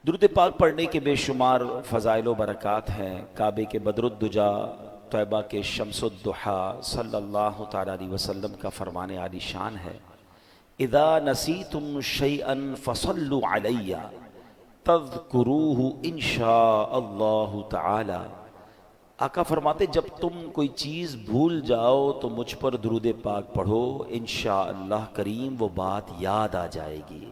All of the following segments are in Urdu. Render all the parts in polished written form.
درود پاک پڑھنے کے بے شمار فضائل و برکات ہیں۔ کعبے کے بدر الدجا، طیبہ کے شمس الضحیٰ صلی اللہ تعالیٰ علیہ وسلم کا فرمان عالی شان ہے، اذا نسیتم شیئا فصلوا علی تذکروہ انشاء اللہ تعالی۔ آقا فرماتے جب تم کوئی چیز بھول جاؤ تو مجھ پر درود پاک پڑھو، انشاءاللہ کریم وہ بات یاد آ جائے گی۔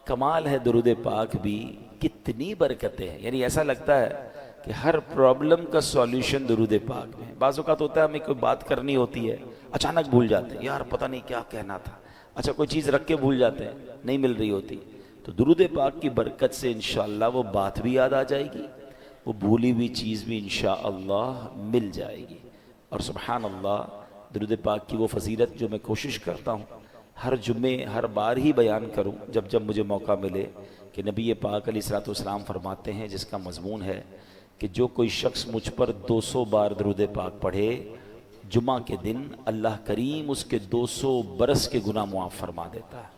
کمال ہے درود پاک بھی، کتنی برکتیں ہیں۔ یعنی ایسا لگتا ہے کہ ہر پرابلم کا سولیوشن درود پاک میں ہے۔ بعض اوقات ہوتا ہے ہمیں کوئی بات کرنی ہوتی ہے، اچانک بھول جاتے ہیں، یار پتہ نہیں کیا کہنا تھا، اچھا کوئی چیز رکھ کے بھول جاتے ہیں، نہیں مل رہی ہوتی، تو درود پاک کی برکت سے انشاءاللہ وہ بات بھی یاد آ جائے گی، وہ بھولی ہوئی چیز بھی انشاءاللہ مل جائے گی۔ اور سبحان اللہ، درود پاک کی وہ فضیلت جو میں کوشش کرتا ہوں ہر جمعے ہر بار ہی بیان کروں جب جب مجھے موقع ملے، کہ نبی پاک علیہ الصلوۃ والسلام فرماتے ہیں، جس کا مضمون ہے کہ جو کوئی شخص مجھ پر 200 بار درود پاک پڑھے، جمعہ کے دن اللہ کریم اس کے 200 برس کے گناہ معاف فرما دیتا ہے۔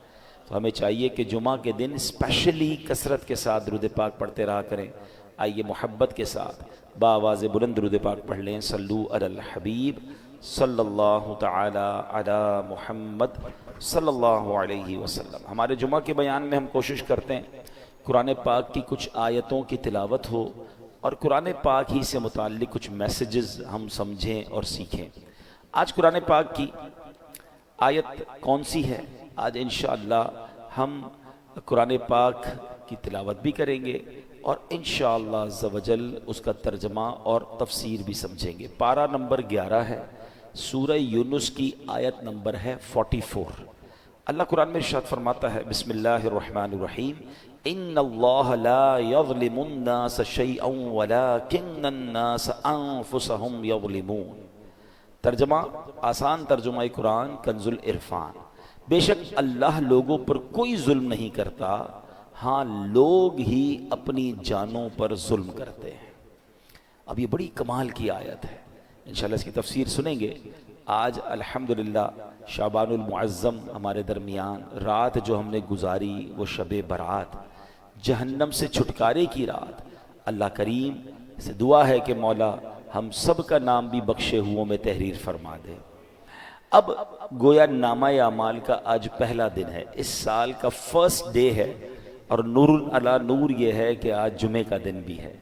تو ہمیں چاہیے کہ جمعہ کے دن اسپیشلی کثرت کے ساتھ درود پاک پڑھتے رہا کریں۔ آئیے محبت کے ساتھ بآواز بلند درود پاک پڑھ لیں۔ صلو علی الحبیب صلی اللہ تعالی علی محمد صلی اللہ علیہ وسلم۔ ہمارے جمعہ کے بیان میں ہم کوشش کرتے ہیں قرآن پاک کی کچھ آیتوں کی تلاوت ہو اور قرآن پاک ہی سے متعلق کچھ میسیجز ہم سمجھیں اور سیکھیں۔ آج قرآن پاک کی آیت کون سی ہے؟ آج انشاءاللہ ہم قرآن پاک کی تلاوت بھی کریں گے اور انشاءاللہ عز و جل اس کا ترجمہ اور تفسیر بھی سمجھیں گے۔ پارہ نمبر 11 ہے، سورہ یونس کی آیت نمبر ہے 44۔ اللہ قرآن میں ارشاد فرماتا ہے، بسم اللہ الرحمن الرحیم، ان اللہ لا یظلم الناس شیئا ولکن الناس انفسهم یظلمون۔ ترجمہ، آسان ترجمہ قرآن کنز العرفان، بے شک اللہ لوگوں پر کوئی ظلم نہیں کرتا، ہاں لوگ ہی اپنی جانوں پر ظلم کرتے ہیں۔ اب یہ بڑی کمال کی آیت ہے، انشاءاللہ اس کی تفسیر سنیں گے۔ آج الحمدللہ شعبان المعظم ہمارے درمیان، رات جو ہم نے گزاری وہ شب برات، جہنم سے چھٹکارے کی رات، اللہ کریم سے دعا ہے کہ مولا ہم سب کا نام بھی بخشے ہوں میں تحریر فرما دے۔ اب گویا نامہ اعمال کا آج پہلا دن ہے، اس سال کا فرسٹ ڈے ہے، اور نور علی نور یہ ہے کہ آج جمعے کا دن بھی ہے۔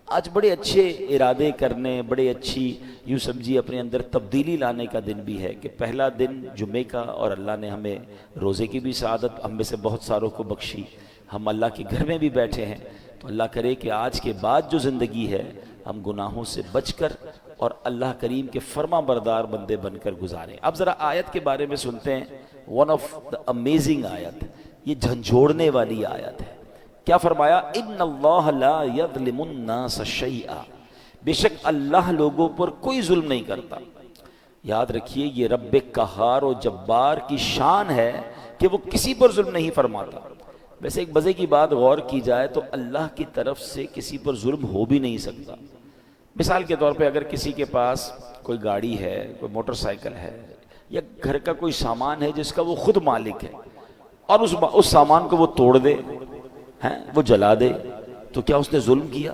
آج بڑے اچھے ارادے کرنے، بڑے اچھی یوں سمجھیے اپنے اندر تبدیلی لانے کا دن بھی ہے کہ پہلا دن جمعے کا، اور اللہ نے ہمیں روزے کی بھی سعادت ہم میں سے بہت ساروں کو بخشی، ہم اللہ کے گھر میں بھی بیٹھے ہیں۔ تو اللہ کرے کہ آج کے بعد جو زندگی ہے ہم گناہوں سے بچ کر اور اللہ کریم کے فرما بردار بندے بن کر گزاریں۔ اب ذرا آیت کے بارے میں سنتے ہیں، ون آف دا امیزنگ آیت، یہ جھنجھوڑنے والی آیت ہے۔ کیا فرمایا؟ ان اللہ لا یظلم الناس شیئا، بے شک اللہ لوگوں پر کوئی ظلم نہیں کرتا۔ یاد رکھیے یہ رب قہار و جبار کی شان ہے کہ وہ کسی پر ظلم نہیں فرماتا۔ ویسے ایک مزے کی بات غور کی جائے تو اللہ کی طرف سے کسی پر ظلم ہو بھی نہیں سکتا۔ مثال کے طور پہ اگر کسی کے پاس کوئی گاڑی ہے، کوئی موٹر سائیکل ہے، یا گھر کا کوئی سامان ہے جس کا وہ خود مالک ہے، اور اس سامان کو وہ توڑ دے، وہ جلا دے، تو کیا اس نے ظلم کیا؟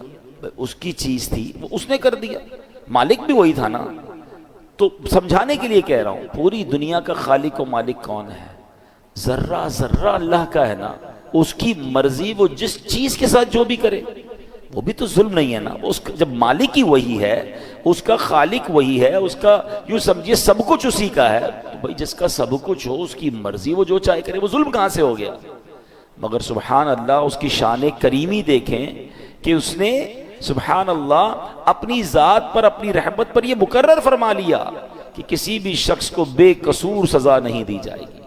اس کی چیز تھی، وہ اس نے کر دیا، مالک بھی وہی تھا نا۔ تو سمجھانے کے لیے کہہ رہا ہوں، پوری دنیا کا خالق و مالک کون ہے؟ ذرہ ذرہ اللہ کا ہے نا، اس کی مرضی، وہ جس چیز کے ساتھ جو بھی کرے وہ بھی تو ظلم نہیں ہے نا۔ جب مالک ہی وہی ہے، اس کا خالق وہی ہے، اس کا یوں سمجھیے سب کچھ اسی کا ہے، تو بھائی جس کا سب کچھ ہو، اس کی مرضی، وہ جو چاہے کرے، وہ ظلم کہاں سے ہو گیا؟ مگر سبحان اللہ اس کی شان کریمی دیکھیں کہ اس نے سبحان اللہ اپنی ذات پر، اپنی رحمت پر یہ مقرر فرما لیا کہ کسی بھی شخص کو بے قصور سزا نہیں دی جائے گی۔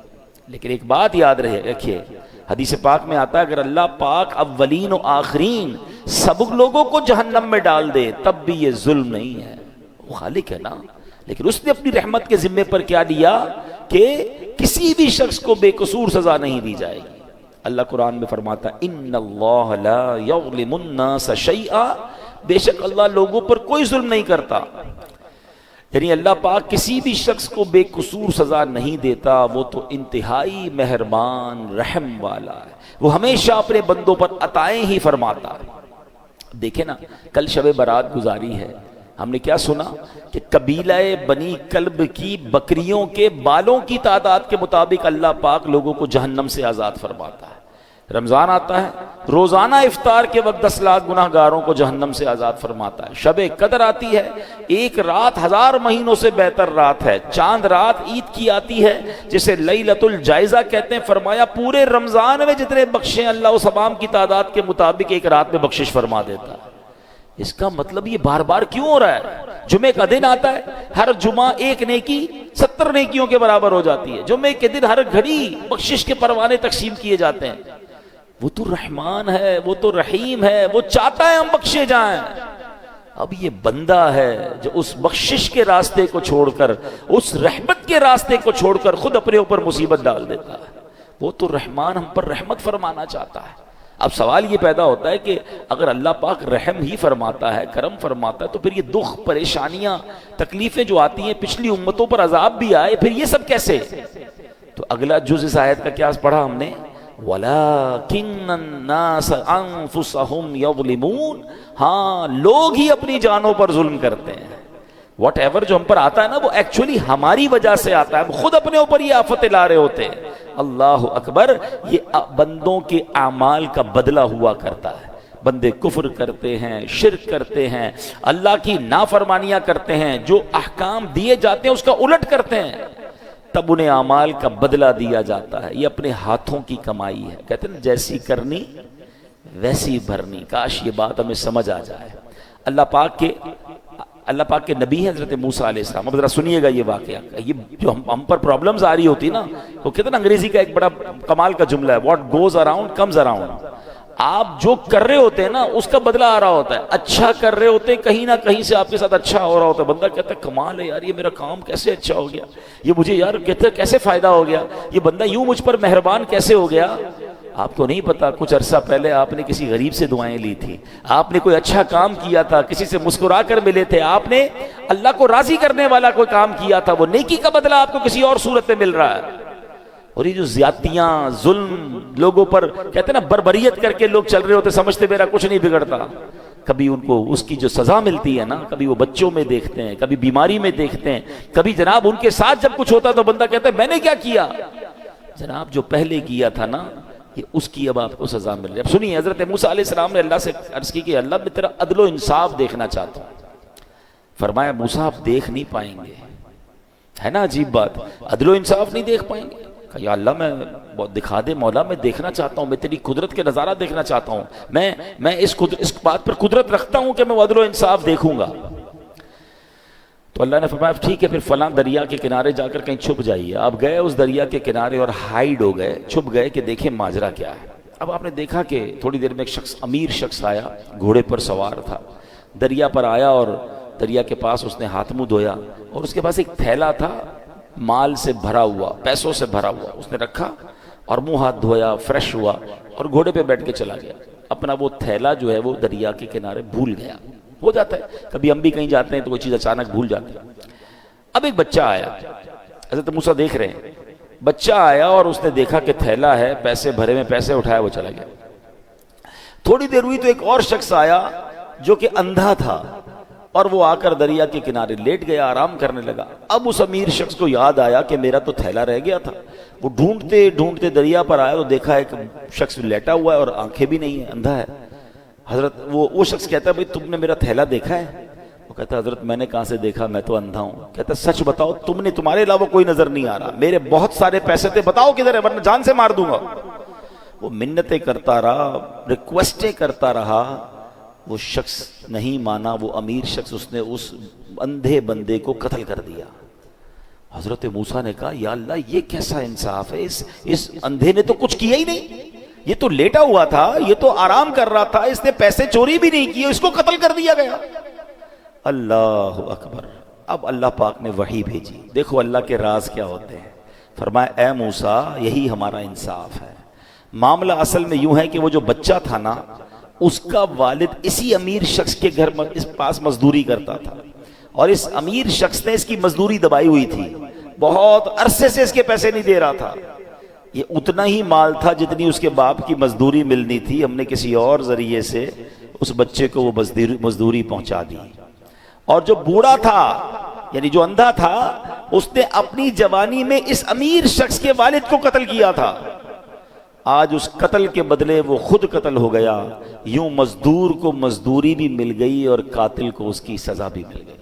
لیکن ایک بات یاد رکھیے، حدیث پاک میں آتا ہے اگر اللہ پاک اولین و آخرین سب لوگوں کو جہنم میں ڈال دے تب بھی یہ ظلم نہیں ہے، وہ خالق ہے نا۔ لیکن اس نے اپنی رحمت کے ذمے پر کیا لیا کہ کسی بھی شخص کو بے قصور سزا نہیں دی جائے گی۔ اللہ قرآن میں فرماتا ہے ان اللہ لا یظلم الناس شیئا، بے شک اللہ لوگوں پر کوئی ظلم نہیں کرتا، یعنی اللہ پاک کسی بھی شخص کو بے قصور سزا نہیں دیتا، وہ تو انتہائی مہربان رحم والا ہے۔ وہ ہمیشہ اپنے بندوں پر عطائیں ہی فرماتا ہے۔ دیکھیں نا، کل شب برات گزاری ہے، ہم نے کیا سنا کہ قبیلہ بنی کلب کی بکریوں کے بالوں کی تعداد کے مطابق اللہ پاک لوگوں کو جہنم سے آزاد فرماتا ہے۔ رمضان آتا ہے، روزانہ افطار کے وقت 10 لاکھ گناہ گاروں کو جہنم سے آزاد فرماتا ہے۔ شب قدر آتی ہے، ایک رات 1000 مہینوں سے بہتر رات ہے۔ چاند رات عید کی آتی ہے جسے لیلۃ الجائزہ کہتے ہیں۔ فرمایا پورے رمضان میں جتنے بخشیں اللہ اس تمام کی تعداد کے مطابق ایک رات میں بخشش فرما دیتا ہے۔ اس کا مطلب یہ بار بار کیوں ہو رہا ہے؟ جمعے کا دن آتا ہے، ہر جمعہ ایک نیکی 70 نیکیوں کے برابر ہو جاتی ہے۔ جمعے کے دن ہر گھڑی بخشش کے پروانے تقسیم کیے جاتے ہیں۔ وہ تو رحمان ہے، وہ تو رحیم ہے، وہ چاہتا ہے ہم بخشے جائیں۔ اب یہ بندہ ہے جو اس بخشش کے راستے کو چھوڑ کر، اس رحمت کے راستے کو چھوڑ کر خود اپنے اوپر مصیبت ڈال دیتا ہے۔ وہ تو رحمان ہم پر رحمت فرمانا چاہتا ہے۔ اب سوال یہ پیدا ہوتا ہے کہ اگر اللہ پاک رحم ہی فرماتا ہے، کرم فرماتا ہے، تو پھر یہ دکھ، پریشانیاں، تکلیفیں جو آتی ہیں، پچھلی امتوں پر عذاب بھی آئے، پھر یہ سب کیسے؟ تو اگلا جز اس آیت کا کیا پڑھا ہم نے؟ وَلَكِنَّ النَّاسَ أَنفُسَهُمْ يَظْلِمُونَ، ہاں لوگ ہی اپنی جانوں پر ظلم کرتے ہیں۔ واٹ ایور جو ہم پر آتا ہے نا، وہ ایکچولی ہماری وجہ سے آتا ہے، ہم خود اپنے اوپر یہ آفتیں لا رہے ہوتے ہیں۔ اللہ اکبر، یہ بندوں کے اعمال کا بدلہ ہوا کرتا ہے۔ بندے کفر کرتے ہیں، شرک کرتے ہیں، اللہ کی نافرمانیاں کرتے ہیں، جو احکام دیے جاتے ہیں اس کا الٹ کرتے ہیں، تب انہیں اعمال کا بدلہ دیا جاتا ہے۔ یہ اپنے ہاتھوں کی کمائی ہے۔ کہتے ہیں جیسی کرنی ویسی بھرنی۔ کاش یہ بات ہمیں سمجھ آ جائے۔ اللہ پاک کے نبی ہیں حضرت موسیٰ علیہ السلام۔ اب ذرا سنیے گا یہ واقعہ، یہ جو ہم پر پرابلمز آ رہی ہوتی نا، وہ کہتے ہیں انگریزی کا ایک بڑا کمال کا جملہ ہے، what goes around comes around. آپ جو کر رہے ہوتے ہیں نا اس کا بدلہ آ رہا ہوتا ہے۔ اچھا کر رہے ہوتے ہیں، کہیں نہ کہیں سے آپ کے ساتھ اچھا ہو رہا ہوتا ہے۔ بندہ کہتا ہے کمال ہے یار، یہ میرا کام کیسے اچھا ہو گیا، یہ مجھے یار کہتے کیسے فائدہ ہو گیا، یہ بندہ یوں مجھ پر مہربان کیسے ہو گیا۔ آپ کو نہیں پتا کچھ عرصہ پہلے آپ نے کسی غریب سے دعائیں لی تھی، آپ نے کوئی اچھا کام کیا تھا، کسی سے مسکرا کر ملے تھے، آپ نے اللہ کو راضی کرنے والا کوئی کام کیا تھا، وہ نیکی کا بدلہ آپ کو کسی اور صورت میں مل رہا ہے۔ اور یہ جو زیادتیاں، ظلم لوگوں پر کہتے ہیں نا، بربریت کر کے لوگ چل رہے ہوتے، سمجھتے میرا کچھ نہیں بگڑتا، کبھی ان کو اس کی جو سزا ملتی ہے نا، کبھی وہ بچوں میں دیکھتے ہیں، کبھی بیماری میں دیکھتے ہیں، کبھی جناب ان کے ساتھ جب کچھ ہوتا تو بندہ کہتا ہے میں نے کیا کیا؟ جناب جو پہلے کیا تھا نا، یہ اس کی اب آپ کو سزا مل رہی ہے۔ اب سنیے، حضرت موسیٰ علیہ السلام نے اللہ سے عرض کی کہ اللہ میں تیرا عدل و انصاف دیکھنا چاہتا ہوں۔ فرمایا موسیٰ آپ دیکھ نہیں پائیں گے۔ ہے نا عجیب بات، عدل و انصاف نہیں دیکھ پائیں گے؟ کہا یا اللہ میں دکھا دے مولا، میں دیکھنا چاہتا ہوں، میں تیری قدرت کے نظارہ دیکھنا چاہتا ہوں، میں اس بات پر قدرت رکھتا ہوں کہ میں عدل و انصاف دیکھوں گا۔ تو اللہ نے فرمایا ٹھیک ہے، پھر فلاں دریا کے کنارے جا کر کہیں چھپ جائیے۔ آپ گئے اس دریا کے کنارے اور ہائیڈ ہو گئے، چھپ گئے کہ دیکھیں ماجرا کیا ہے۔ اب آپ نے دیکھا کہ تھوڑی دیر میں ایک شخص، امیر شخص آیا، گھوڑے پر سوار تھا، دریا پر آیا اور دریا کے پاس اس نے ہاتھ منہ دھویا، اور اس کے پاس ایک تھیلا تھا مال سے بھرا ہوا، پیسوں سے بھرا ہوا، اس نے رکھا اور منہ ہاتھ دھویا، فریش ہوا اور گھوڑے پہ بیٹھ کے چلا گیا۔ اپنا وہ تھیلا جو ہے وہ دریا کے کنارے بھول گیا۔ ہو جاتا ہے کبھی ہم بھی کہیں جاتے ہیں تو کوئی چیز اچانک بھول جاتے ہیں۔ اب ایک بچہ آیا، حضرت موسیٰ دیکھ رہے ہیں، بچہ آیا اور اس نے دیکھا کہ تھیلا ہے، پیسے بھرے میں، پیسے اٹھایا، وہ چلا گیا۔ تھوڑی دیر ہوئی تو ایک اور شخص آیا جو کہ اندھا تھا، اور وہ آ کر دریا کے کنارے لیٹ گیا، آرام کرنے لگا۔ اب اس امیر شخص کو یاد آیا کہ میرا تو تھیلا رہ گیا تھا۔ وہ ڈھونڈتے ڈھونڈتے دریا پر آیا تو دیکھا ایک شخص لیٹا ہوا ہے اور آنکھیں بھی نہیں ہیں، اندھا ہے۔ حضرت وہ شخص کہتا ہے بھئی تم نے میرا تھیلا دیکھا ہے؟ وہ کہتا ہے حضرت میں نے کہاں سے دیکھا، میں تو اندھا ہوں۔ کہتا ہے سچ بتاؤ، تمہارے علاوہ کوئی نظر نہیں آ رہا، میرے بہت سارے پیسے تھے، بتاؤ کدھر ہے ورنہ جان سے مار دوں گا۔ وہ منتیں کرتا رہا، ریکویسٹیں کرتا رہا، وہ شخص نہیں مانا۔ وہ امیر شخص، اس نے اس اندھے بندے کو قتل کر دیا۔ حضرت موسیٰ نے کہا یا اللہ یہ کیسا انصاف ہے، اس اندھے نے تو کچھ کیا ہی نہیں، یہ تو لیٹا ہوا تھا، یہ تو آرام کر رہا تھا، اس نے پیسے چوری بھی نہیں کیے، اس کو قتل کر دیا گیا۔ اللہ اکبر۔ اب اللہ پاک نے وحی بھیجی، دیکھو اللہ کے راز کیا ہوتے ہیں۔ فرمایا اے موسیٰ یہی ہمارا انصاف ہے۔ معاملہ اصل میں یوں ہے کہ وہ جو بچہ تھا نا، اس کا والد اسی امیر شخص کے گھر اس پاس مزدوری کرتا تھا، اور اس امیر شخص نے اس کی مزدوری دبائی ہوئی تھی، بہت عرصے سے اس کے پیسے نہیں دے رہا تھا۔ یہ اتنا ہی مال تھا جتنی اس کے باپ کی مزدوری ملنی تھی، ہم نے کسی اور ذریعے سے اس بچے کو وہ مزدوری پہنچا دی۔ اور جو بوڑھا تھا یعنی جو اندھا تھا، اس نے اپنی جوانی میں اس امیر شخص کے والد کو قتل کیا تھا، آج اس قتل کے بدلے وہ خود قتل ہو گیا۔ یوں مزدور کو مزدوری بھی مل گئی اور قاتل کو اس کی سزا بھی مل گئی۔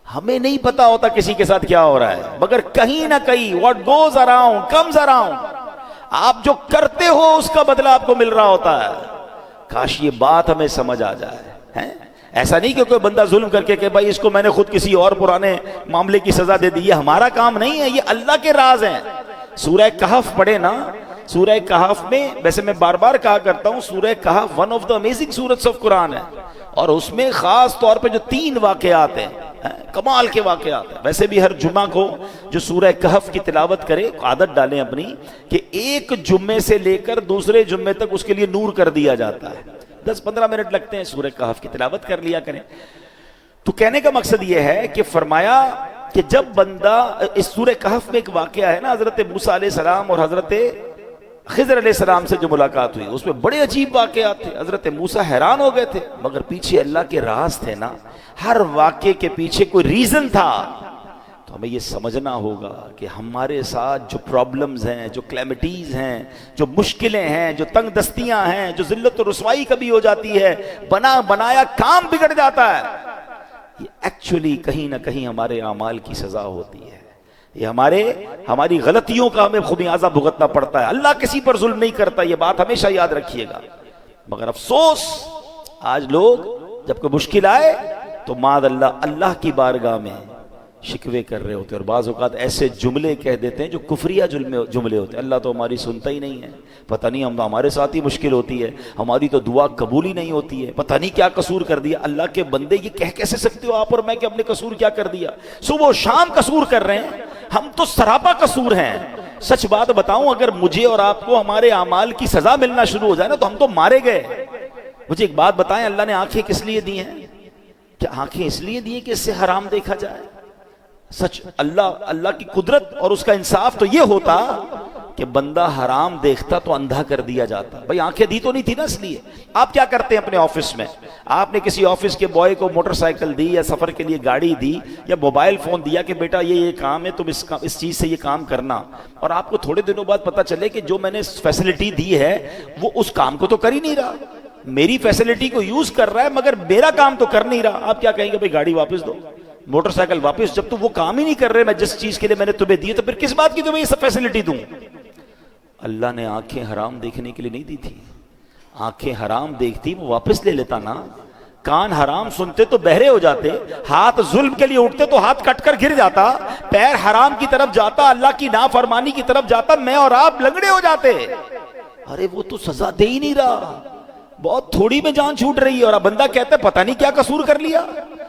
ہمیں نہیں پتا ہوتا کسی کے ساتھ کیا ہو رہا ہے، مگر کہیں نہ کہیں what goes around comes around، آپ جو کرتے ہو اس کا بدلہ آپ کو مل رہا ہوتا ہے۔ کاش یہ بات ہمیں سمجھ آ جائے۔ ایسا نہیں کہ کوئی بندہ ظلم کر کے کہ بھائی اس کو میں نے خود کسی اور پرانے معاملے کی سزا دے دی، یہ ہمارا کام نہیں ہے، یہ اللہ کے راز ہیں۔ سورہ کہف پڑھے نا، سورہ کہف میں، ویسے میں بار بار کہا کرتا ہوں، سورہ کہف ون آف دا امیزنگ سورتس آف قرآن ہے، اور اس میں خاص طور پہ جو 3 واقعات ہیں، کمال کے واقعات ہیں۔ ویسے بھی ہر جمعہ کو جو سورہ کہف کی تلاوت کرے، عادت ڈالیں اپنی کہ ایک جمعے سے لے کر دوسرے جمعے تک اس کے لیے نور کر دیا جاتا ہے۔ 10-15 منٹ لگتے ہیں، سورہ کہف کی تلاوت کر لیا کریں۔ تو کہنے کا مقصد یہ ہے کہ فرمایا کہ جب بندہ، اس سورہ کہف میں ایک واقعہ ہے نا، حضرت موسیٰ علیہ السلام اور حضرت خضر علیہ السلام سے جو ملاقات ہوئی، اس میں بڑے عجیب واقعات تھے۔ حضرت موسیٰ حیران ہو گئے تھے، مگر پیچھے اللہ کے راز تھے نا، ہر واقعے کے پیچھے کوئی ریزن تھا۔ تو ہمیں یہ سمجھنا ہوگا کہ ہمارے ساتھ جو پرابلمز ہیں، جو کلیمٹیز ہیں، جو مشکلیں ہیں، جو تنگ دستیاں ہیں، جو ذلت و رسوائی کبھی ہو جاتی ہے، بنایا کام بگڑ جاتا ہے، یہ ایکچولی کہیں نہ کہیں ہمارے اعمال کی سزا ہوتی ہے۔ یہ ہماری غلطیوں کا ہمیں خمیازہ بھگتنا پڑتا ہے۔ اللہ کسی پر ظلم نہیں کرتا، یہ بات ہمیشہ یاد رکھیے گا۔ مگر افسوس، آج لوگ جب کوئی مشکل آئے تو معاذ اللہ کی بارگاہ میں شکوے کر رہے ہوتے ہیں، اور بعض اوقات ایسے جملے کہہ دیتے ہیں جو کفریہ جملے ہوتے ہیں۔ اللہ تو ہماری سنتا ہی نہیں ہے، پتہ نہیں ہمارے ساتھ ہی مشکل ہوتی ہے، ہماری تو دعا قبول ہی نہیں ہوتی ہے، پتہ نہیں کیا قصور کر دیا۔ اللہ کے بندے یہ کہہ کیسے سکتے ہو آپ اور میں کہ ہم نے قصور کیا کر دیا؟ صبح و شام قصور کر رہے ہیں، ہم تو سراپا قصور ہیں۔ سچ بات بتاؤں، اگر مجھے اور آپ کو ہمارے اعمال کی سزا ملنا شروع ہو جائے نا تو ہم تو مارے گئے۔ مجھے ایک بات بتائیں، اللہ نے آنکھیں کس لیے دی ہیں؟ کیا آنکھیں اس لیے دی ہیں کہ اس سے حرام دیکھا جائے؟ سچ اللہ کی قدرت اور اس کا انصاف تو یہ ہوتا کہ بندہ حرام دیکھتا تو اندھا کر دیا جاتا۔ بھائی آنکھیں دی تو نہیں تھی نا اس لیے۔ آپ کیا کرتے ہیں اپنے آفس میں؟ آپ نے کسی آفس کے بوائے کو موٹر سائیکل دی یا سفر کے لیے گاڑی دی یا موبائل فون دیا کہ بیٹا یہ کام ہے، تم اس چیز سے یہ کام کرنا، اور آپ کو تھوڑے دنوں بعد پتا چلے کہ جو میں نے فیسلٹی دی ہے وہ اس کام کو تو کر ہی نہیں رہا، میری فیسلٹی کو یوز کر رہا ہے مگر میرا کام تو کر نہیں رہا۔ آپ کیا کہیں گے؟ بھائی گاڑی واپس دو، موٹر سائیکل واپس، جب تو وہ کام ہی نہیں کر رہے میں جس چیز کے لیے میں نے تمہیں دی، تو پھر کس بات کی تمہیں یہ سب فیسلٹی دوں؟ اللہ نے آنکھیں حرام دیکھنے کے لیے نہیں دی تھی، آنکھیں حرام دیکھتی وہ واپس لے لیتا نا، کان حرام سنتے تو بہرے ہو جاتے، ہاتھ ظلم کے لیے اٹھتے تو ہاتھ کٹ کر گر جاتا، پیر حرام کی طرف جاتا، اللہ کی نافرمانی کی طرف جاتا، میں اور آپ لنگڑے ہو جاتے۔ ارے وہ تو سزا دے ہی نہیں رہا، بہت تھوڑی میں جان چھوٹ رہی ہے، اور اب بندہ کہتا ہے پتہ نہیں کیا قصور کر لیا۔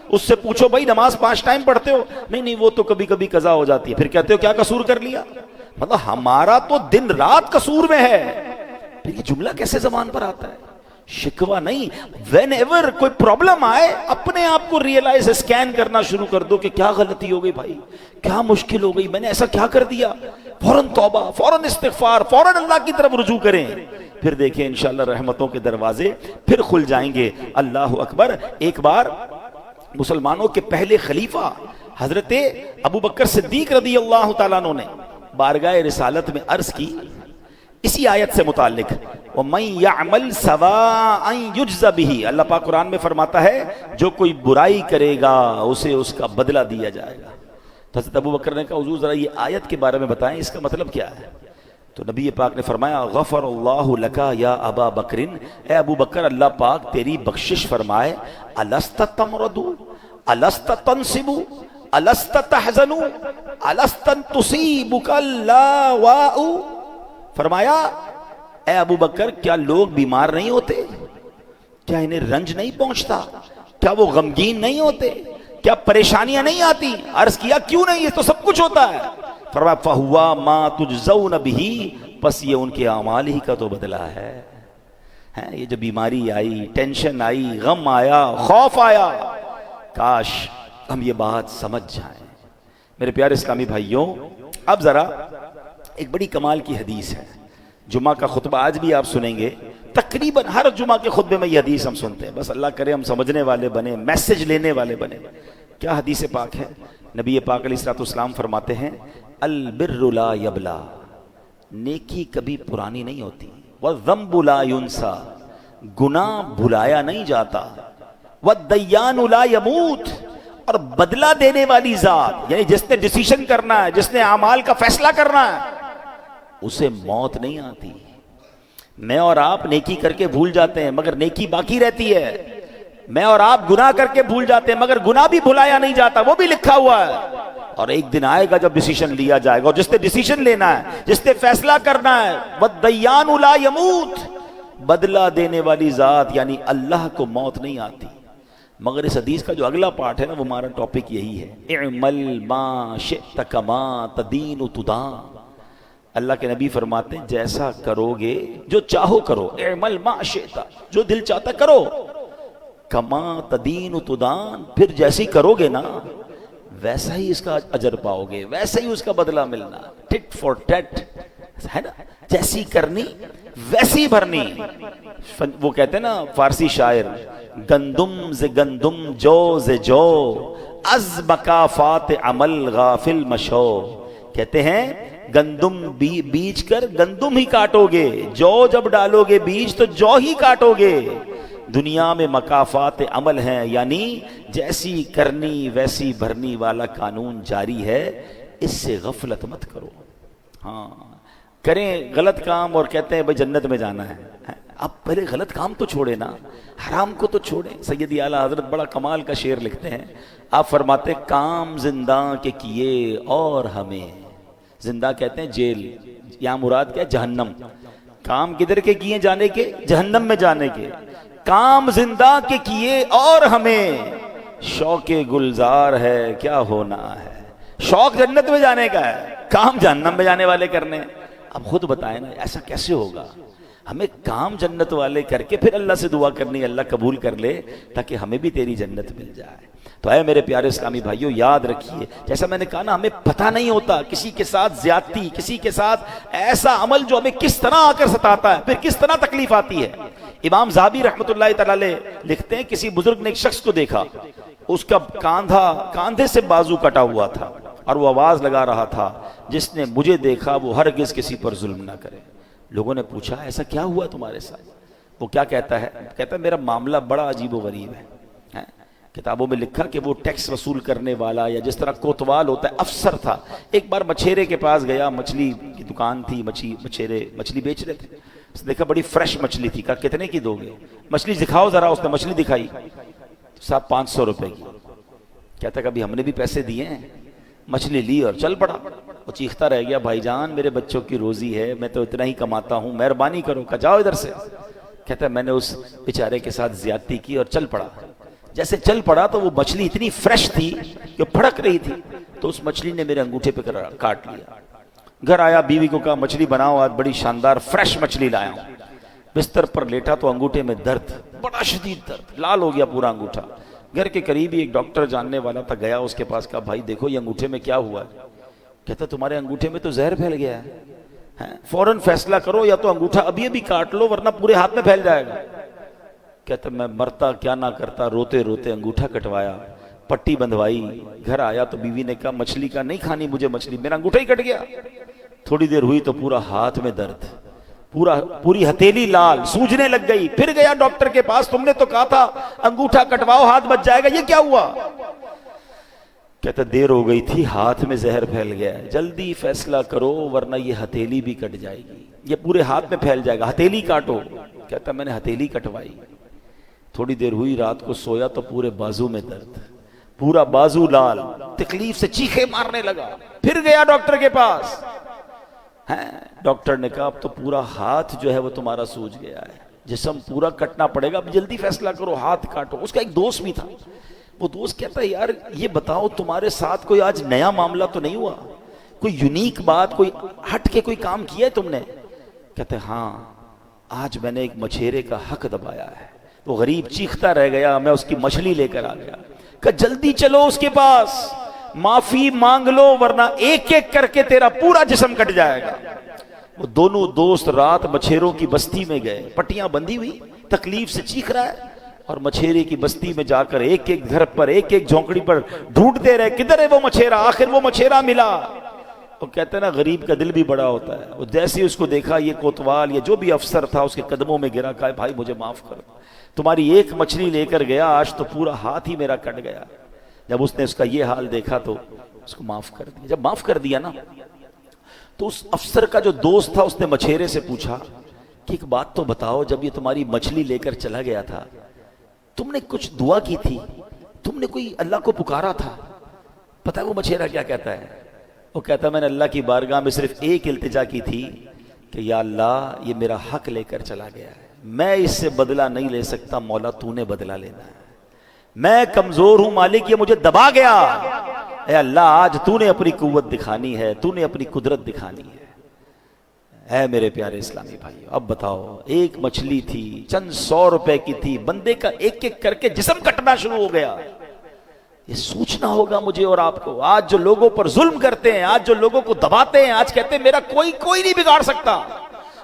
اس سے پوچھو بھائی نماز 5 ٹائم پڑھتے ہو؟ نہیں وہ تو کبھی کبھی قضا ہو جاتی ہے۔ پھر کہتے ہو کیا قصور کر لیا؟ مطلب ہمارا تو دن رات قصور میں ہے۔ پھر یہ جملہ کیسے زبان پر آتا ہے؟ شکوہ نہیں، وین ایور کوئی پرابلم آئے اپنے آپ کو ریئلائز اسکین کرنا شروع کر دو کہ کیا غلطی ہو گئی بھائی، کیا مشکل ہو گئی، میں نے ایسا کیا کر دیا، فوراً توبہ، فوراً استغفار، فوراً اللہ کی طرف رجوع کریں، پھر دیکھیں انشاءاللہ رحمتوں کے دروازے پھر کھل جائیں گے۔ اللہ اکبر۔ ایک بار مسلمانوں کے پہلے خلیفہ حضرت ابو بکر صدیق رضی اللہ تعالیٰ عنہ نے بارگاہ رسالت میں عرض کی اسی آیت سے متعلق، وَمَن يَعْمَلْ سَوَاءً يُجْزَ بِهِ، اللہ پاک قرآن میں فرماتا ہے جو کوئی برائی کرے گا اسے اس کا بدلہ دیا جائے گا۔ تو حضرت ابو بکر نے کہا حضور ذرا یہ آیت کے بارے میں بتائیں، اس کا مطلب کیا ہے؟ تو نبی پاک نے فرمایا غفر اللہ لکا یا ابا بکرن، اے ابو بکر اللہ پاک تیری بخشش فرمائے، الست تمردو، الست تنصبو، الست تحزنو، الست تصیبک اللاواء، فرمایا اے ابو بکر کیا لوگ بیمار نہیں ہوتے؟ کیا انہیں رنج نہیں پہنچتا؟ کیا وہ غمگین نہیں ہوتے؟ کیا پریشانیاں نہیں آتی؟ عرض کیا کیوں نہیں، یہ تو سب کچھ ہوتا ہے۔ فرمایا فَهُوَ مَا تُجْزَوْنَ بِهِ، بس یہ ان کے اعمال ہی کا تو بدلہ ہے۔ یہ جو بیماری آئی، ٹینشن آئی، غم آیا، خوف آیا، کاش ہم یہ بات سمجھ جائیں۔ میرے پیارے اسلامی بھائیوں، اب ذرا ایک بڑی کمال کی حدیث ہے، جمعہ کا خطبہ آج بھی آپ سنیں گے، تقریباً ہر جمعہ کے خطبے میں یہ حدیث ہم سنتے ہیں، بس اللہ کرے ہم سمجھنے والے بنے، میسج لینے والے بنے۔ کیا حدیث پاک ہے؟ نبی پاک علیہ الصلوۃ والسلام فرماتے ہیں البر لا یبلا، نیکی کبھی پرانی نہیں ہوتی، والذنب لا ینسا، گناہ بھلایا نہیں جاتا، والدیان لا یموت، اور بدلہ دینے والی ذات یعنی جس نے ڈیسیشن کرنا ہے، جس نے اعمال کا فیصلہ کرنا ہے، اسے موت نہیں آتی۔ میں اور آپ نیکی کر کے بھول جاتے ہیں مگر نیکی باقی رہتی ہے، میں اور آپ گناہ کر کے بھول جاتے ہیں مگر گناہ بھی بھلایا نہیں جاتا، وہ بھی لکھا ہوا ہے، اور ایک دن آئے گا جب ڈیسیشن لیا جائے گا، اور جس نے ڈیسیشن لینا ہے، جس نے فیصلہ کرنا ہے، والدیان لا یموت، بدلہ دینے والی ذات یعنی اللہ کو موت نہیں آتی۔ مگر اس حدیث کا جو اگلا پارٹ ہے نا، وہ ہمارا ٹاپک یہی ہے، اعمل ما شئت کما تدین تدان۔ اللہ کے نبی فرماتے ہیں جیسا کرو گے، جو چاہو کرو، اعمل ما شئت، جو دل چاہتا کرو، کما تدین تدان، پھر جیسی کرو گے نا ویسا ہی اس کا اجر پاؤ گے، ویسا ہی اس کا بدلہ ملنا، ٹٹ فور ٹٹ ہے نا، جیسی کرنی ویسی بھرنی۔ وہ کہتے ہیں نا فارسی شاعر، گندم ز گندم جو ز جو، از مکافات عمل غافل مشو، کہتے ہیں گندم بیج کر گندم ہی کاٹو گے، جو جب ڈالو گے بیج تو جو ہی کاٹو گے۔ دنیا میں مکافات عمل ہیں، یعنی جیسی کرنی ویسی بھرنی والا قانون جاری ہے، اس سے غفلت مت کرو۔ ہاں کریں غلط کام اور کہتے ہیں بھائی جنت میں جانا ہے، اب پہلے غلط کام تو چھوڑے نا، حرام کو تو چھوڑیں۔ سیدی اعلیٰ حضرت بڑا کمال کا شعر لکھتے ہیں، آپ فرماتے ہیں کام زندہ کے کیے اور ہمیں، زندہ کہتے ہیں جیل، یہاں مراد کیا ہے؟ جہنم۔ کام کدھر کے کیے جانے کے؟ جہنم میں جانے کے۔ کام زندہ کے کیے اور ہمیں شوق گلزار ہے کیا ہونا ہے۔ شوق جنت میں جانے کا ہے، کام جہنم میں جانے والے کرنے۔ اب خود بتائیں نا ایسا کیسے ہوگا؟ ہمیں کام جنت والے کر کے پھر اللہ سے دعا کرنی اللہ قبول کر لے تاکہ ہمیں بھی تیری جنت مل جائے۔ تو اے میرے پیارے اسلامی بھائیوں، یاد رکھیے جیسا میں نے کہا نا، ہمیں پتہ نہیں ہوتا کسی کے ساتھ زیادتی، کسی کے ساتھ ایسا عمل جو ہمیں کس طرح آ کر ستاتا ہے، پھر کس طرح تکلیف آتی ہے۔ امام ذہبی رحمۃ اللہ تعالی لکھتے ہیں کسی بزرگ نے ایک شخص کو دیکھا، اس کا کاندھے سے بازو کٹا ہوا تھا اور وہ آواز لگا رہا تھا جس نے مجھے دیکھا وہ ہرگز کسی پر ظلم نہ کرے۔ لوگوں نے پوچھا ایسا کیا ہوا تمہارے ساتھ؟ وہ کیا کہتا ہے؟ کہتا ہے میرا معاملہ بڑا عجیب و غریب ہے۔ کتابوں میں لکھا کہ وہ ٹیکس وصول کرنے والا یا جس طرح کوتوال ہوتا ہے افسر تھا۔ ایک بار مچھیرے کے پاس گیا، مچھلی کی دکان تھی، مچھیرے مچھلی بیچ رہے تھے۔ اس نے دیکھا بڑی فریش مچھلی تھی، کہا کتنے کی دو گے؟ مچھلی دکھاؤ ذرا۔ اس نے مچھلی دکھائی، صاحب 500 روپے کی۔ کہتا کبھی ہم نے بھی پیسے دیے ہیں؟ مچھلی لی اور چل پڑا۔ وہ چیختا رہ گیا بھائی جان میرے بچوں کی روزی ہے، میں تو اتنا ہی کماتا ہوں، مہربانی کرو۔ کہا جاؤ ادھر سے۔ کہتا ہے میں نے اس بیچارے کے ساتھ زیادتی کی اور چل پڑا۔ جیسے چل پڑا تو وہ مچھلی اتنی فریش تھی کہ پھڑک رہی تھی، تو اس مچھلی نے میرے انگوٹھے پہ کاٹ لیا۔ گھر آیا، بیوی کو کہا مچھلی بناؤ، آج بڑی شاندار فریش مچھلی لایا ہوں۔ بستر پر لیٹا تو انگوٹھے میں درد، بڑا شدید درد، لال ہو گیا پورا انگوٹھا۔ گھر کے قریب ہی ایک ڈاکٹر جاننے والا تھا، گیا اس کے پاس، کہا بھائی دیکھو یہ انگوٹھے میں کیا ہوا ہے؟ کہتا تمہارے انگوٹھے میں تو زہر پھیل گیا ہے، فوراً فیصلہ کرو، یا تو انگوٹھا ابھی ابھی کاٹ لو ورنہ پورے ہاتھ میں پھیل جائے گا۔ کہتا میں مرتا کیا نہ کرتا، روتے روتے انگوٹھا کٹوایا، پٹی بندھوائی۔ گھر آیا تو بیوی نے کہا مچھلی کا نہیں کھانی مجھے مچھلی، میرا انگوٹھا ہی کٹ گیا۔ تھوڑی دیر ہوئی تو پورا ہاتھ میں درد، پوری ہتھیلی لال، سوجنے لگ گئی۔ پھر گیا ڈاکٹر کے پاس، تم نے تو کہا تھا انگوٹھا کٹواؤ ہاتھ بچ جائے گا، یہ کیا ہوا؟ کہتا دیر ہو گئی تھی، ہاتھ میں زہر پھیل گیا ہے، جلدی فیصلہ کرو ورنہ یہ ہتھیلی بھی کٹ جائے گی، یہ پورے ہاتھ میں پھیل جائے گا، ہتھیلی کاٹو۔ کہتا میں نے ہتھیلی کٹوائی۔ تھوڑی دیر ہوئی، رات کو سویا تو پورے بازو میں درد، پورا بازو لال، تکلیف سے چیخے مارنے لگا۔ پھر گیا ڈاکٹر کے پاس، ڈاکٹر نے کہا اب تو پورا ہاتھ جو ہے وہ تمہارا سوج گیا ہے، جسم پورا کٹنا پڑے گا، اب جلدی فیصلہ کرو، ہاتھ کاٹو۔ اس کا ایک دوست بھی تھا، وہ دوست کہتا ہے یار یہ بتاؤ تمہارے ساتھ کوئی آج نیا معاملہ تو نہیں ہوا، کوئی یونیک بات، کوئی ہٹ کے کوئی کام کیا ہے تم نے؟ کہتے ہاں آج میں نے ایک مچھیرے کا حق دبایا ہے۔ وہ غریب چیختا رہ گیا، میں اس کی مچھلی لے کر آ گیا۔ کہ جلدی چلو اس کے پاس، معافی مانگ لو ورنہ ایک ایک کر کے تیرا پورا جسم کٹ جائے گا۔ وہ دونوں دوست رات مچھیروں کی بستی میں گئے، پٹیاں بندھی ہوئی، تکلیف سے چیخ رہا ہے، اور مچھیرے کی بستی میں جا کر ایک ایک گھر پر ایک ایک جھونکڑی پر ڈھونڈتے رہے، کدھر ہے وہ مچھیرا؟ آخر وہ مچھیرا ملا۔ وہ کہتے ہیں نا غریب کا دل بھی بڑا ہوتا ہے، وہ جیسے ہی اس کو دیکھا، یہ کوتوال یا جو بھی افسر تھا اس کے قدموں میں گرا، کہا بھائی مجھے معاف کر، تمہاری ایک مچھلی لے کر گیا، آج تو پورا ہاتھ ہی میرا کٹ گیا۔ جب اس نے اس کا یہ حال دیکھا تو اس کو معاف کر دیا۔ جب معاف کر دیا نا تو اس افسر کا جو دوست تھا اس نے مچھیرے سے پوچھا کہ ایک بات تو بتاؤ، جب یہ تمہاری مچھلی لے کر چلا گیا تھا تم نے کچھ دعا کی تھی؟ تم نے کوئی اللہ کو پکارا تھا؟ پتہ ہے وہ مچھیرا کیا کہتا ہے؟ وہ کہتا ہے میں نے اللہ کی بارگاہ میں صرف ایک التجا کی تھی کہ یا اللہ یہ میرا حق لے کر چلا گیا ہے، میں اس سے بدلہ نہیں لے سکتا، مولا تو نے بدلہ لینا ہے، میں کمزور ہوں مالک، یہ مجھے دبا گیا، اے اللہ آج تو نے اپنی قوت دکھانی ہے، تو نے اپنی قدرت دکھانی ہے۔ اے میرے پیارے اسلامی بھائیو، اب بتاؤ، ایک مچھلی تھی، چند 100 روپے کی تھی، بندے کا ایک ایک کر کے جسم کٹنا شروع ہو گیا۔ یہ سوچنا ہوگا مجھے اور آپ کو، آج جو لوگوں پر ظلم کرتے ہیں، آج جو لوگوں کو دباتے ہیں، آج کہتے ہیں میرا کوئی نہیں بگاڑ سکتا،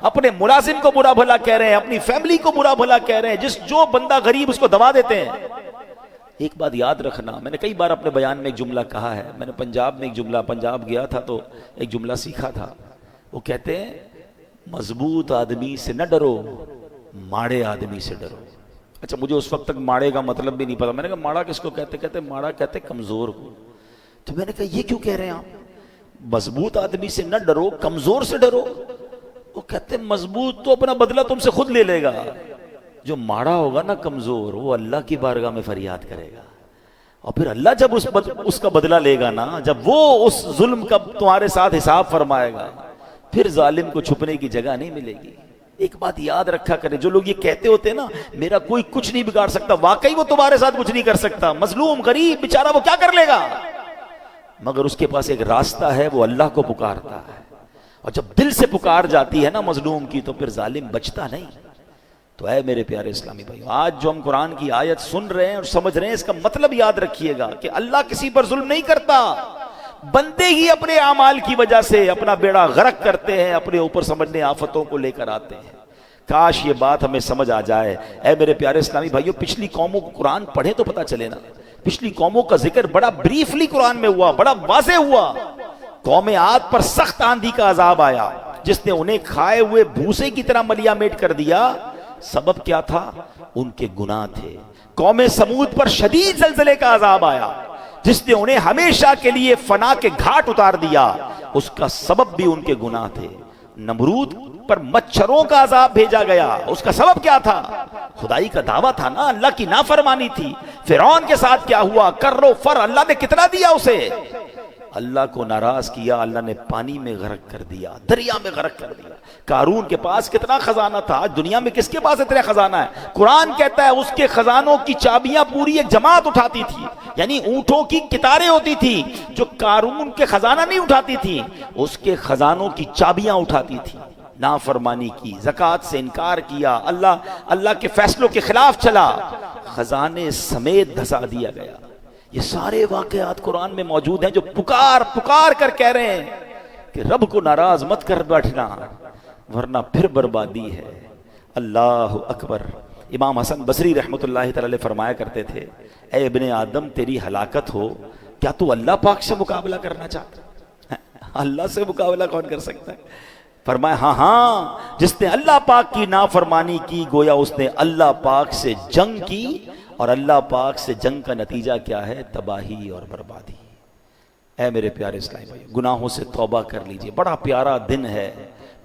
اپنے ملازم کو برا بھلا کہہ رہے ہیں، اپنی فیملی کو برا بھلا کہہ رہے ہیں، جو بندہ غریب اس کو دبا دیتے ہیں۔ ایک بات یاد رکھنا، میں نے کئی بار اپنے بیان میں ایک جملہ کہا ہے، میں نے پنجاب گیا تھا تو ایک جملہ سیکھا تھا، وہ کہتے ہیں مضبوط آدمی سے نہ ڈرو، ماڑے آدمی سے ڈرو۔ اچھا مجھے اس وقت تک ماڑے کا مطلب بھی نہیں پتا، میں نے کہا ماڑا کس کو کہتے ماڑا کہتے کمزور کو۔ تو میں نے کہا یہ کیوں کہہ رہے ہیں آپ، مضبوط آدمی سے نہ ڈرو کمزور سے ڈرو؟ وہ کہتے مضبوط تو اپنا بدلہ تم سے خود لے لے گا، جو ماڑا ہوگا نا کمزور، وہ اللہ کی بارگاہ میں فریاد کرے گا، اور پھر اللہ جب اس کا بدلہ لے گا نا، جب وہ اس ظلم کا تمہارے ساتھ حساب فرمائے گا، پھر ظالم کو چھپنے کی جگہ نہیں ملے گی۔ ایک بات یاد رکھا کرے، جو لوگ یہ کہتے ہوتے ہیں نا میرا کوئی کچھ نہیں بگاڑ سکتا، واقعی وہ تمہارے ساتھ کچھ نہیں کر سکتا، مظلوم غریب بیچارہ وہ کیا کر لے گا، مگر اس کے پاس ایک راستہ ہے، وہ اللہ کو پکارتا ہے، اور جب دل سے پکار جاتی ہے نا مظلوم کی تو پھر ظالم بچتا نہیں۔ تو اے میرے پیارے اسلامی بھائیو، آج جو ہم قرآن کی آیت سن رہے ہیں اور سمجھ رہے ہیں، اس کا مطلب یاد رکھیے گا کہ اللہ کسی پر ظلم نہیں کرتا، بندے ہی اپنے اعمال کی وجہ سے اپنا بیڑا غرق کرتے ہیں، اپنے اوپر سمجھنے آفتوں کو لے کر آتے ہیں۔ کاش یہ بات ہمیں سمجھ آ جائے۔ اے میرے پیارے اسلامی بھائیو، پچھلی قوموں کو قرآن پڑھیں تو پتہ چلے نا، پچھلی قوموں کا ذکر بڑا بریفلی قرآن میں ہوا، بڑا واضح ہوا۔ قوم عاد پر سخت آندھی کا عذاب آیا، جس نے انہیں کھائے ہوئے بھوسے کی طرح ملیا میٹ کر دیا۔ سبب کیا تھا؟ ان کے گناہ تھے۔ قوم سمود پر شدید زلزلے کا عذاب آیا، جس نے انہیں ہمیشہ کے لیے فنا کے گھاٹ اتار دیا، اس کا سبب بھی ان کے گناہ تھے۔ نمرود پر مچھروں کا عذاب بھیجا گیا، اس کا سبب کیا تھا؟ خدائی کا دعویٰ تھا نا، اللہ کی نافرمانی تھی۔ فرعون کے ساتھ کیا ہوا؟ کرو فر، اللہ نے کتنا دیا اسے، اللہ کو ناراض کیا، اللہ نے پانی میں غرق کر دیا، دریا میں غرق کر دیا۔ قارون کے پاس کتنا خزانہ تھا، آج دنیا میں کس کے پاس اتنا خزانہ ہے؟ قرآن کہتا ہے اس کے خزانوں کی چابیاں پوری ایک جماعت اٹھاتی تھی، یعنی اونٹوں کی قطاریں ہوتی تھی، جو قارون کے خزانہ نہیں اٹھاتی تھی، اس کے خزانوں کی چابیاں اٹھاتی تھی۔ نافرمانی کی، زکوٰۃ سے انکار کیا، اللہ کے فیصلوں کے خلاف چلا، خزانے سمیت دھسا دیا گیا۔ یہ سارے واقعات قرآن میں موجود ہیں، جو پکار کر کہہ رہے ہیں کہ رب کو ناراض مت کر بیٹھنا ورنہ پھر بربادی ہے۔ اللہ اکبر۔ امام حسن بصری رحمۃ اللہ تعالی فرمایا کرتے تھے، اے ابن آدم تیری ہلاکت ہو، کیا تو اللہ پاک سے مقابلہ کرنا چاہتا ہے؟ اللہ سے مقابلہ کون کر سکتا ہے؟ فرمایا ہاں، جس نے اللہ پاک کی نافرمانی کی گویا اس نے اللہ پاک سے جنگ کی، اور اللہ پاک سے جنگ کا نتیجہ کیا ہے؟ تباہی اور بربادی۔ اے میرے پیارے اسلامی بھائی، گناہوں سے توبہ کر لیجئے۔ بڑا پیارا دن ہے،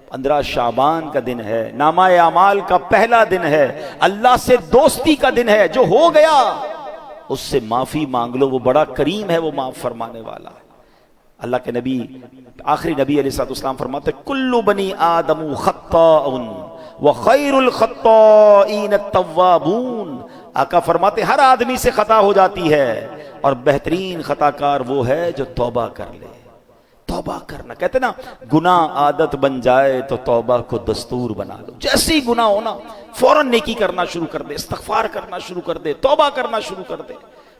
15 شعبان کا دن ہے، نامہ اعمال کا پہلا دن ہے، اللہ سے دوستی کا دن ہے۔ جو ہو گیا اس سے معافی مانگ لو، وہ بڑا کریم ہے، وہ معاف فرمانے والا ہے۔ اللہ کے نبی، آخری نبی علیہ السلام فرماتے کل بنی آدم خطاء وخیر الخطائین التوابون۔ آقا فرماتے ہر آدمی سے خطا ہو جاتی ہے، اور بہترین خطا کار وہ ہے جو توبہ کر لے۔ توبہ کرنا، کہتے نا گناہ عادت بن جائے تو توبہ کو دستور بنا لو۔ جیسے ہی گناہ ہونا فوراً نیکی کرنا شروع کر دے، استغفار کرنا شروع کر دے، توبہ کرنا شروع کر دے۔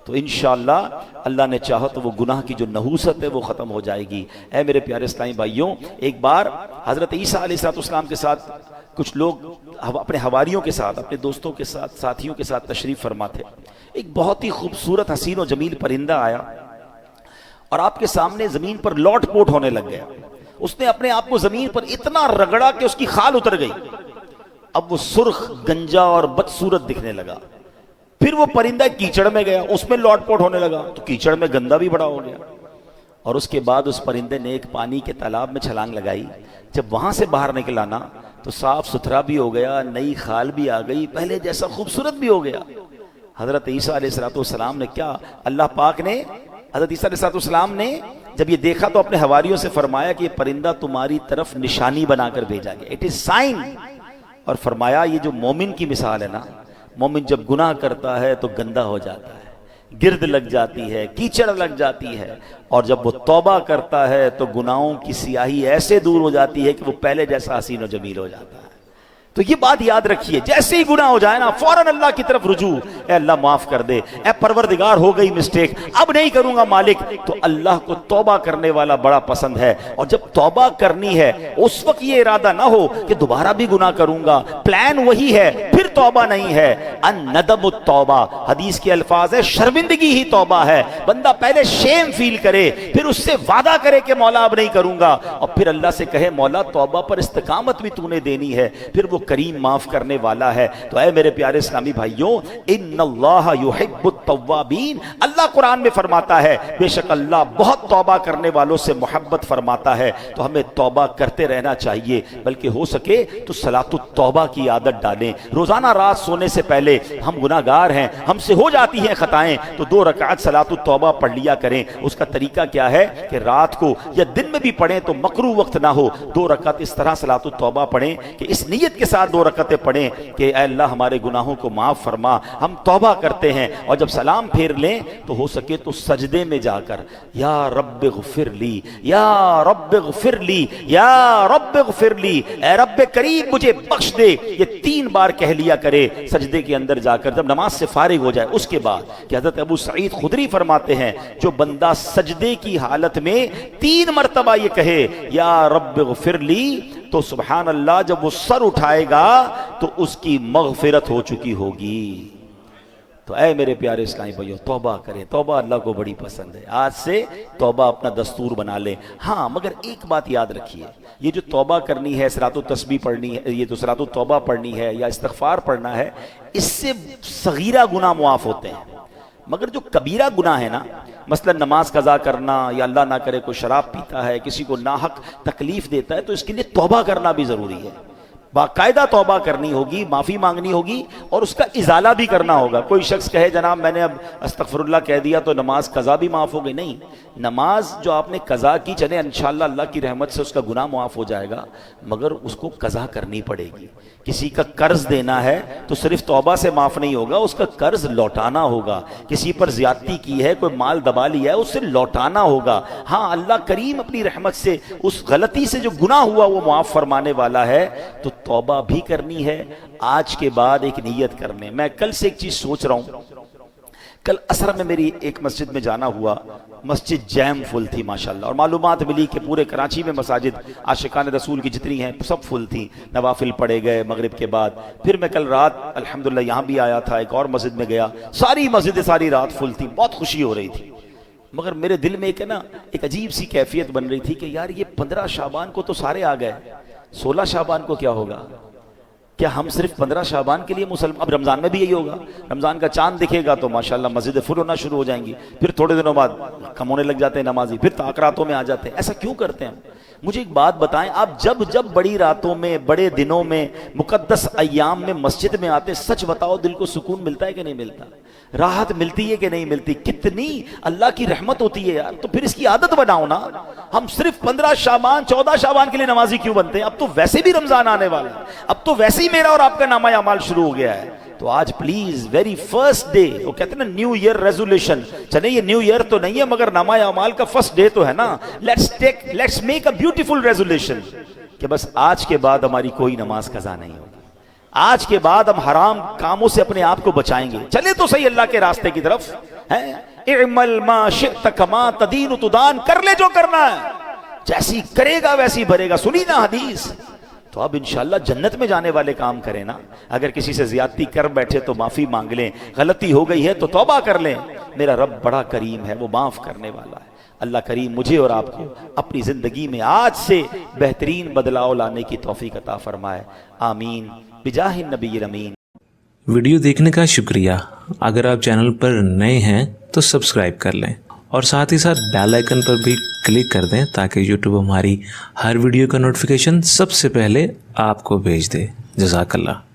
تو انشاءاللہ اللہ نے چاہا تو وہ گناہ کی جو نحوست ہے وہ ختم ہو جائے گی۔ اے میرے پیارے اسلامی بھائیوں، ایک بار حضرت عیسیٰ علیہ السلام کے ساتھ کچھ لوگ اپنے حواریوں کے ساتھ، اپنے دوستوں کے ساتھ، ساتھیوں کے ساتھ تشریف فرما تھے۔ ایک بہت ہی خوبصورت حسین و جمیل پرندہ آیا اور آپ کے سامنے زمین پر لوٹ پوٹ ہونے لگ گیا۔ اس نے اپنے آپ کو زمین پر اتنا رگڑا کہ اس کی خال اتر گئی۔ اب وہ سرخ، گنجا اور بدصورت دکھنے لگا۔ پھر وہ پرندہ کیچڑ میں گیا، اس میں لوٹ پوٹ ہونے لگا تو کیچڑ میں گندا بھی بڑا ہو گیا۔ اور اس کے بعد اس پرندے نے ایک پانی کے تالاب میں چھلانگ لگائی۔ جب وہاں سے باہر نکلا نا تو صاف ستھرا بھی ہو گیا، نئی خال بھی آ گئی، پہلے جیسا خوبصورت بھی ہو گیا۔ حضرت عیسیٰ علیہ السلام نے کیا، اللہ پاک نے حضرت عیسیٰ علیہ السلام نے جب یہ دیکھا تو اپنے حواریوں سے فرمایا کہ یہ پرندہ تمہاری طرف نشانی بنا کر بھیجا گیا، اٹ از سائن۔ اور فرمایا یہ جو مومن کی مثال ہے نا، مومن جب گناہ کرتا ہے تو گندا ہو جاتا ہے، گرد لگ جاتی ہے، کیچڑ لگ جاتی ہے، اور جب وہ توبہ کرتا ہے تو گناہوں کی سیاہی ایسے دور ہو جاتی ہے کہ وہ پہلے جیسا حسین و جمیل ہو جاتا ہے۔ تو یہ بات یاد رکھیے، جیسے ہی گناہ ہو جائے نا فوراً اللہ کی طرف رجوع، اے اللہ معاف کر دے، اے پروردگار ہو گئی مسٹیک، اب نہیں کروں گا مالک۔ تو اللہ کو توبہ کرنے والا بڑا پسند ہے، اور جب توبہ کرنی ہے اس وقت یہ ارادہ نہ ہو کہ دوبارہ بھی گناہ کروں گا، پلان وہی ہے، پھر توبہ نہیں ہے۔ الندم التوبہ، حدیث کے الفاظ ہے شرمندگی ہی توبہ ہے۔ بندہ پہلے شیم فیل کرے، پھر اس سے وعدہ کرے کہ مولا اب نہیں کروں گا، اور پھر اللہ سے کہے مولا توبہ پر استقامت بھی تو نے دینی ہے، پھر وہ کریم معاف کرنے والا ہے۔ تو اے میرے پیارے اسلامی بھائیوں، ان اللہ یحب التوابین، اللہ قرآن میں فرماتا ہے بے شک اللہ بہت توبہ کرنے والوں سے محبت فرماتا ہے۔ تو ہمیں توبہ کرتے رہنا چاہیے، بلکہ ہو سکے تو صلاۃ التوبہ کی عادت ڈالیں۔ روزانہ رات سونے سے پہلے، ہم گناہگار ہیں، ہم سے ہو جاتی ہیں خطائیں، تو 2 رکعت صلاۃ التوبہ پڑھ لیا کریں۔ اس کا طریقہ کیا ہے کہ رات کو یا دن میں بھی پڑھیں تو مکروہ وقت نہ ہو، 2 رکعت اس طرح صلاۃ التوبہ پڑھیں کہ اس نیت کے ساتھ 2 رکعتیں پڑھیں کہ اے اللہ ہمارے گناہوں کو معاف فرما، ہم توبہ کرتے ہیں۔ اور جب سلام پھیر لیں تو ہو سکے تو سجدے میں جا کر یا رب اغفر لی، یا رب اغفر لی، یا رب اغفر لی، اے رب کریم مجھے بخش دے، یہ 3 بار کہہ لیا کرے سجدے کے اندر جا کر جب نماز سے فارغ ہو جائے۔ اس کے بعد کہ حضرت ابو سعید خدری فرماتے ہیں جو بندہ سجدے کی حالت میں 3 مرتبہ یہ کہے یا رب اغفر لی، تو سبحان اللہ جب وہ سر اٹھائے گا تو اس کی مغفرت ہو چکی ہوگی۔ تو اے میرے پیارے اسلامی بھائیو، توبہ کریں، توبہ اللہ کو بڑی پسند ہے۔ آج سے توبہ اپنا دستور بنا لیں۔ ہاں مگر ایک بات یاد رکھیے، یہ جو توبہ کرنی ہے، صلاۃ التسبیح پڑھنی ہے، یہ جو صلاۃ التوبہ پڑھنی ہے یا استغفار پڑھنا ہے، اس سے صغیرہ گناہ معاف ہوتے ہیں، مگر جو کبیرہ گناہ ہے نا، مثلا نماز قضا کرنا، یا اللہ نہ کرے کوئی شراب پیتا ہے، کسی کو ناحق تکلیف دیتا ہے، تو اس کے لیے توبہ کرنا بھی ضروری ہے۔ باقاعدہ توبہ کرنی ہوگی، معافی مانگنی ہوگی، اور اس کا ازالہ بھی کرنا ہوگا۔ کوئی شخص کہے جناب میں نے اب استغفر اللہ کہہ دیا تو نماز قضا بھی معاف ہو گئی، نہیں، نماز جو آپ نے قضا کی، چلے انشاءاللہ اللہ کی رحمت سے اس کا گناہ معاف ہو جائے گا، مگر اس کو قضا کرنی پڑے گی۔ کسی کا قرض دینا ہے تو صرف توبہ سے معاف نہیں ہوگا، اس کا قرض لوٹانا ہوگا۔ کسی پر زیادتی کی ہے، کوئی مال دبا لیا ہے، اسے لوٹانا ہوگا۔ ہاں اللہ کریم اپنی رحمت سے اس غلطی سے جو گناہ ہوا وہ معاف فرمانے والا ہے۔ تو توبہ بھی کرنی ہے۔ آج کے بعد ایک نیت کرنے، میں کل سے ایک چیز سوچ رہا ہوں، کل عصر میں میری ایک مسجد میں جانا ہوا، مسجد جیم فل تھی ماشاءاللہ، اور معلومات ملی کہ پورے کراچی میں مساجد عاشقان رسول کی جتنی ہیں سب فل تھیں، نوافل پڑھے گئے مغرب کے بعد۔ پھر میں کل رات الحمدللہ یہاں بھی آیا تھا، ایک اور مسجد میں گیا، ساری مسجدیں ساری رات فل تھیں، بہت خوشی ہو رہی تھی۔ مگر میرے دل میں ایک عجیب سی کیفیت بن رہی تھی کہ یار یہ 15 شعبان کو تو سارے آ گئے، 16 شعبان کو کیا ہوگا؟ کیا ہم صرف 15 شعبان کے لیے مسلمان؟ اب رمضان میں بھی یہی ہوگا، رمضان کا چاند دکھے گا تو ماشاءاللہ مسجد فل ہونا شروع ہو جائیں گی، پھر تھوڑے دنوں بعد کم ہونے لگ جاتے ہیں نمازی، پھر تاخراتوں میں آ جاتے ہیں۔ ایسا کیوں کرتے ہیں؟ مجھے ایک بات بتائیں، آپ جب بڑی راتوں میں، بڑے دنوں میں، مقدس ایام میں مسجد میں آتے، سچ بتاؤ دل کو سکون ملتا ہے کہ نہیں ملتا؟ راحت ملتی ہے کہ نہیں ملتی؟ کتنی اللہ کی رحمت ہوتی ہے یار۔ تو پھر اس کی عادت بناؤ نا۔ ہم صرف 15 شعبان 14 شعبان کے لیے نمازی کیوں بنتے ہیں؟ اب تو ویسے بھی رمضان آنے والا ہے، اب تو ویسے ہی میرا اور آپ کا نامہ اعمال شروع ہو گیا ہے۔ تو آج پلیز ویری فرسٹ ڈے، وہ کہتے ہیں نا نیو ایئر ریزولوشن، چلے یہ نیو ایئر تو نہیں ہے مگر نامہ اعمال کا فرسٹ ڈے تو ہے نا، let's make a beautiful resolution کہ بس آج کے بعد ہماری کوئی نماز قضا نہیں ہوگی، آج کے بعد ہم حرام کاموں سے اپنے آپ کو بچائیں گے. چلے تو صحیح اللہ کے راستے کی طرف. اعمل ما شئت کما تدین تدان, کر لے جو کرنا ہے, جیسی کرے گا ویسی بھرے گا. سنی نا حدیث؟ تو اب انشاءاللہ جنت میں جانے والے کام کریں نا. اگر کسی سے زیادتی کر بیٹھے تو معافی مانگ لیں, غلطی ہو گئی ہے تو توبہ کر لیں. میرا رب بڑا کریم ہے, وہ معاف کرنے والا ہے. اللہ کریم مجھے اور آپ کو اپنی زندگی میں آج سے بہترین بدلاؤ لانے کی توفیق عطا فرمائے. آمین بجاہ النبی الامین. ویڈیو دیکھنے کا شکریہ. اگر آپ چینل پر نئے ہیں تو سبسکرائب کر لیں اور ساتھ ہی ساتھ بیل آئیکن پر بھی کلک کر دیں تاکہ یوٹیوب ہماری ہر ویڈیو کا نوٹیفیکیشن سب سے پہلے آپ کو بھیج دے. جزاک اللہ.